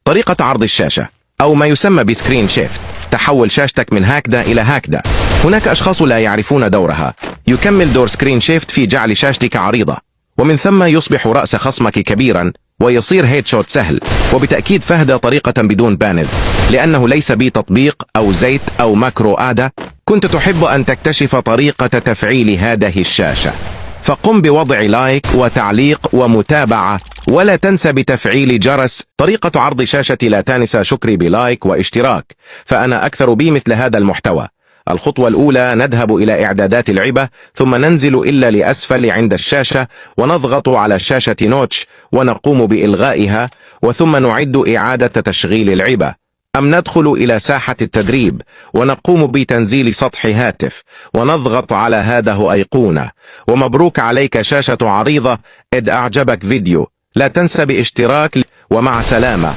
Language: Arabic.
طريقة عرض الشاشة أو ما يسمى بسكرين شيفت، تحول شاشتك من هكذا إلى هكذا. هناك أشخاص لا يعرفون دورها. يكمل دور سكرين شيفت في جعل شاشتك عريضة، ومن ثم يصبح رأس خصمك كبيرا ويصير هيد شوت سهل. وبتأكيد فهد طريقة بدون بانذ، لأنه ليس بي تطبيق أو زيت أو ماكرو آدة. كنت تحب أن تكتشف طريقة تفعيل هذه الشاشة، فقم بوضع لايك وتعليق ومتابعة، ولا تنسى بتفعيل جرس. طريقة عرض شاشة لا تنسى شكري بلايك واشتراك، فأنا أكثر بمثل هذا المحتوى. الخطوة الأولى نذهب إلى إعدادات العبة، ثم ننزل إلا لأسفل عند الشاشة ونضغط على الشاشة نوتش ونقوم بإلغائها، وثم نعد إعادة تشغيل العبة. أم ندخل إلى ساحة التدريب ونقوم بتنزيل سطح هاتف ونضغط على هذه أيقونة. ومبروك عليك شاشة عريضة. إذا أعجبك فيديو لا تنسى باشتراك، ومع سلامة.